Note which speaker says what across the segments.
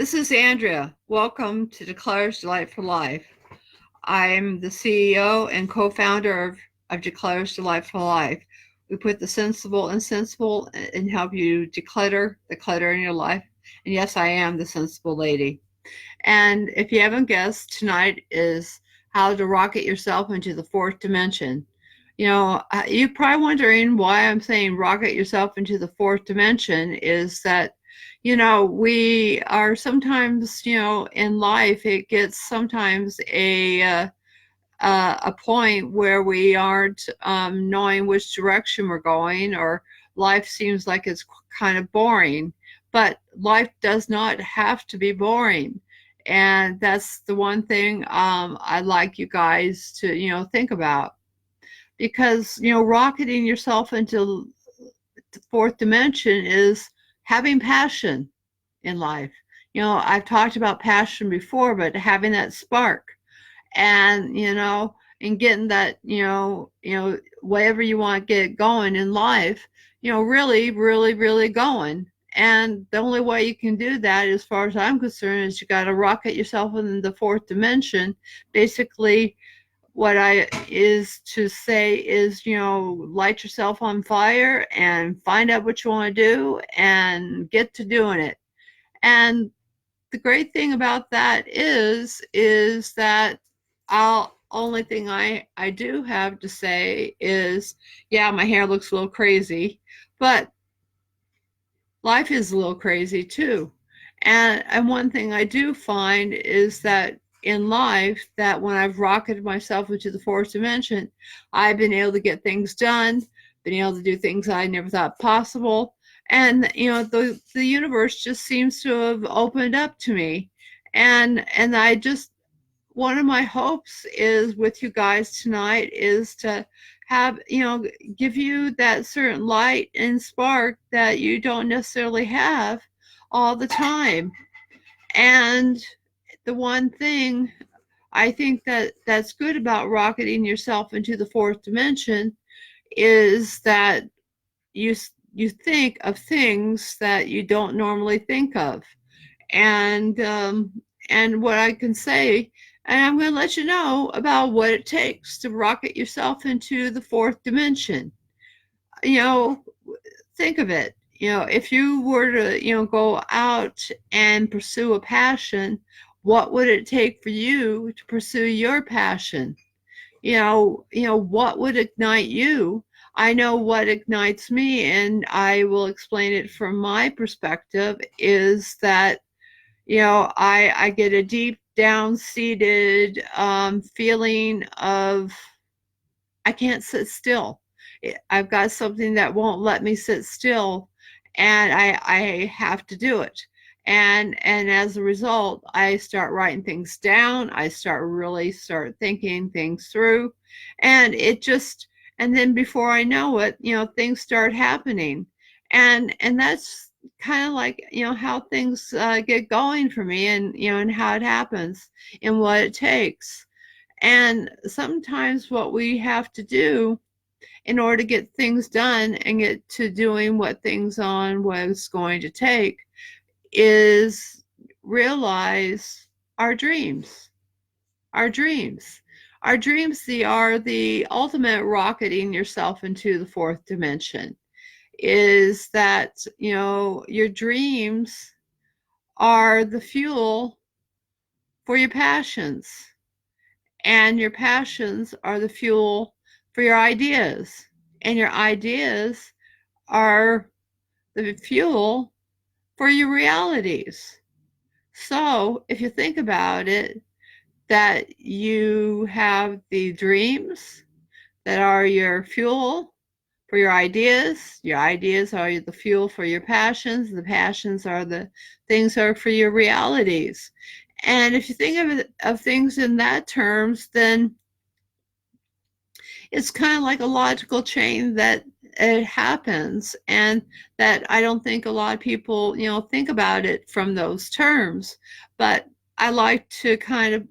Speaker 1: This is Andrea. Welcome to Declare's Delightful Life. I'm the CEO and co-founder of Declare's Delightful Life. We put the sensible and sensible and help you declutter the clutter in your life. And yes, I am the sensible lady. And if you haven't guessed, tonight is how to rocket yourself into the fourth dimension. You're probably wondering why I'm saying rocket yourself into the fourth dimension is that, we are sometimes, in life, it gets sometimes a point where we aren't knowing which direction we're going, or life seems like it's kind of boring. But life does not have to be boring. And that's the one thing I'd like you guys to, think about. Because, rocketing yourself into the fourth dimension is having passion in life. I've talked about passion before, but having that spark and and getting that whatever you want to get going in life, really really really going. And the only way you can do that, as far as I'm concerned, is you got to rocket yourself in the fourth dimension. Basically, what I is to say is, light yourself on fire and find out what you want to do and get to doing it. And the great thing about that is that I'll only thing I do have to say is, yeah, my hair looks a little crazy, but life is a little crazy too. And one thing I do find is that in life, that when I've rocketed myself into the fourth dimension, I've been able to get things done, been able to do things I never thought possible. And the universe just seems to have opened up to me. And I just, one of my hopes is with you guys tonight is to have, give you that certain light and spark that you don't necessarily have all the time. And the one thing I think that's good about rocketing yourself into the fourth dimension is that you you think of things that you don't normally think of. And what I can say, and I'm going to let you know about what it takes to rocket yourself into the fourth dimension. You know, think of it. If you were to, go out and pursue a passion, what would it take for you to pursue your passion? What would ignite you? I know what ignites me, and I will explain it from my perspective, is that, I get a deep down seated feeling of I can't sit still. I've got something that won't let me sit still, and I have to do it. And as a result, I start writing things down. I start thinking things through, and and then before I know it, things start happening. And that's kind of like, how things get going for me, and how it happens and what it takes. And sometimes what we have to do in order to get things done and get to doing what things on was going to take is realize our dreams. Our dreams. Our dreams, they are the ultimate rocketing yourself into the fourth dimension. Is that, your dreams are the fuel for your passions, and your passions are the fuel for your ideas, and your ideas are the fuel for your realities. So if you think about it, that you have the dreams that are your fuel for your ideas are the fuel for your passions, the passions are the things that are for your realities. And if you think of things in that terms, then it's kind of like a logical chain that it happens, and that I don't think a lot of people, think about it from those terms. But I like to kind of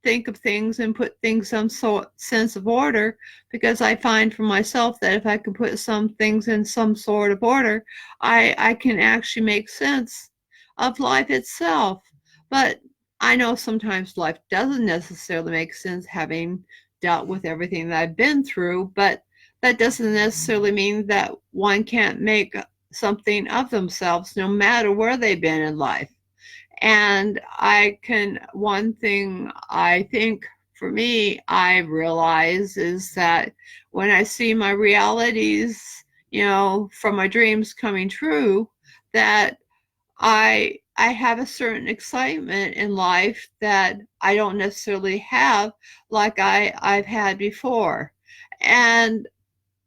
Speaker 1: think of things and put things some sense of order, because I find for myself that if I can put some things in some sort of order, I can actually make sense of life itself. But I know sometimes life doesn't necessarily make sense, having dealt with everything that I've been through, but that doesn't necessarily mean that one can't make something of themselves no matter where they've been in life. And one thing I think for me, I realize is that when I see my realities, from my dreams coming true, that I have a certain excitement in life that I don't necessarily have like I've had before. And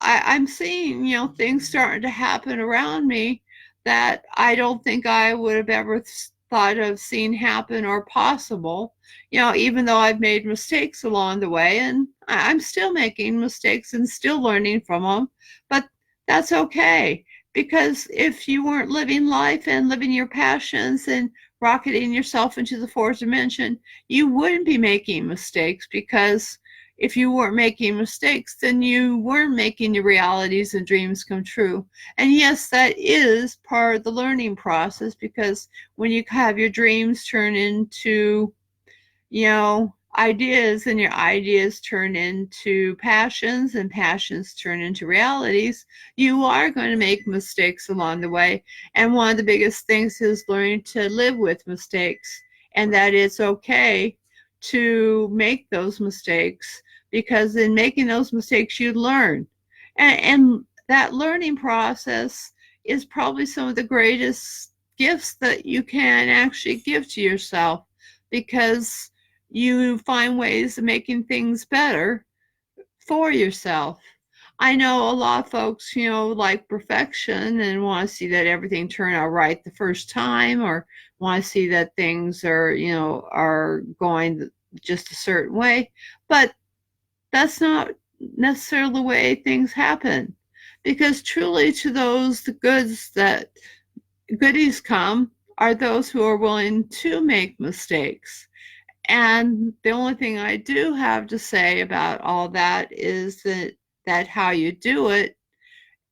Speaker 1: I'm seeing, things starting to happen around me that I don't think I would have ever thought of seeing happen or possible, even though I've made mistakes along the way, and I'm still making mistakes and still learning from them. But that's okay, because if you weren't living life and living your passions and rocketing yourself into the fourth dimension, you wouldn't be making mistakes, because if you weren't making mistakes, then you weren't making your realities and dreams come true. And yes, that is part of the learning process, because when you have your dreams turn into, ideas, and your ideas turn into passions, and passions turn into realities, you are going to make mistakes along the way. And one of the biggest things is learning to live with mistakes, and that it's okay to make those mistakes, because in making those mistakes you learn. And that learning process is probably some of the greatest gifts that you can actually give to yourself, because you find ways of making things better for yourself. I know a lot of folks, like perfection and want to see that everything turn out right the first time, or want to see that things are going just a certain way. But that's not necessarily the way things happen, because truly to those the goodies come are those who are willing to make mistakes. And the only thing I do have to say about all that is that how you do it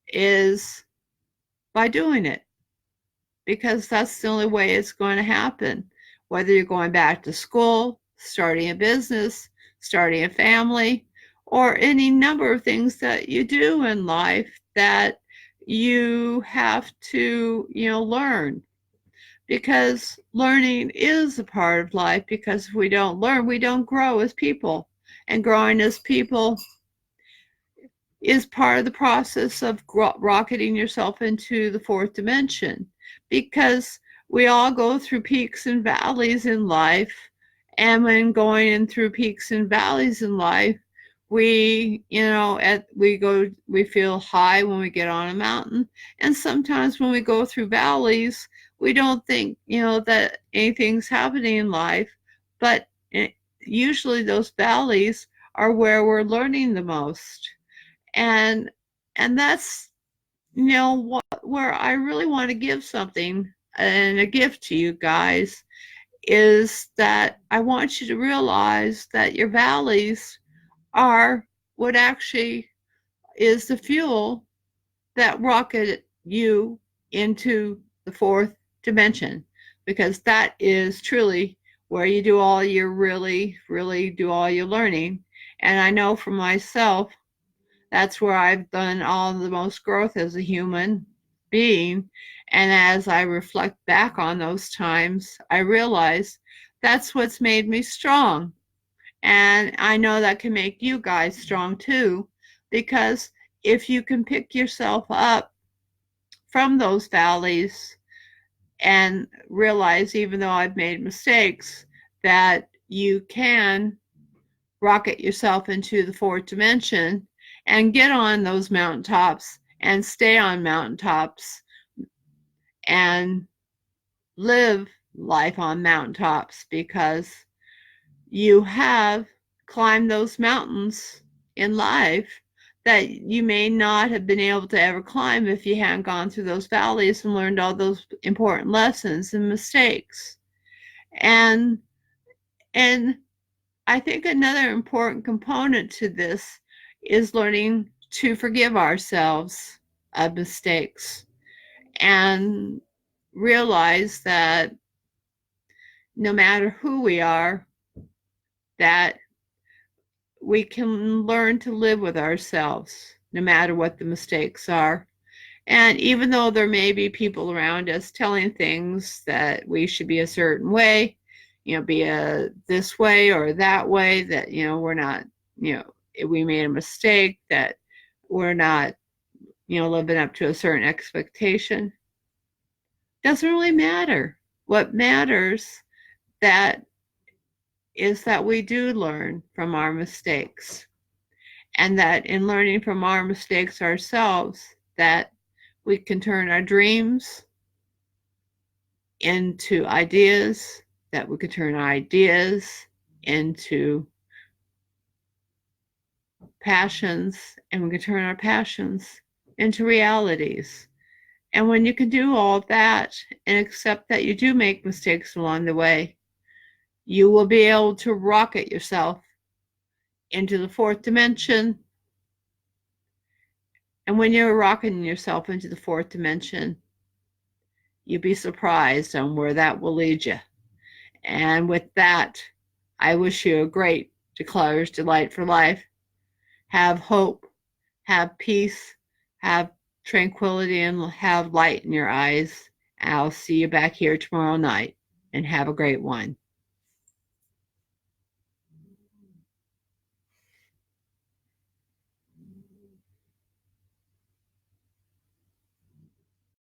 Speaker 1: is by doing it, because that's the only way it's going to happen. Whether you're going back to school, starting a business, starting a family, or any number of things that you do in life that you have to, learn. Because learning is a part of life, because if we don't learn, we don't grow as people. And growing as people is part of the process of rocketing yourself into the fourth dimension, because we all go through peaks and valleys in life. And when going in through peaks and valleys in life, we feel high when we get on a mountain. And sometimes when we go through valleys, we don't think, that anything's happening in life. But usually those valleys are where we're learning the most. And that's, where I really want to give something and a gift to you guys, is that I want you to realize that your valleys are what actually is the fuel that rocketed you into the fourth dimension, because that is truly where you do all your really do all your learning. And I know for myself, that's where I've done all the most growth as a human being. And as I reflect back on those times, I realize that's what's made me strong. And I know that can make you guys strong too, because if you can pick yourself up from those valleys and realize, even though I've made mistakes, that you can rocket yourself into the fourth dimension and get on those mountaintops and stay on mountaintops and live life on mountaintops, because you have climbed those mountains in life that you may not have been able to ever climb if you hadn't gone through those valleys and learned all those important lessons and mistakes. And I think another important component to this is learning to forgive ourselves of mistakes, and realize that no matter who we are, that we can learn to live with ourselves, no matter what the mistakes are. And even though there may be people around us telling things that we should be a certain way, be a this way or that way, that, we're not, we made a mistake, that we're not, living up to a certain expectation, doesn't really matter. What matters that is that we do learn from our mistakes, and that in learning from our mistakes ourselves, that we can turn our dreams into ideas, that we could turn our ideas into passions, and we can turn our passions into realities. And when you can do all of that and accept that you do make mistakes along the way, you will be able to rocket yourself into the fourth dimension. And when you're rocketing yourself into the fourth dimension, you'd be surprised on where that will lead you. And with that, I wish you a great Declarer's Delight for life. Have hope, have peace, have tranquility, and have light in your eyes. I'll see you back here tomorrow night, and have a great one.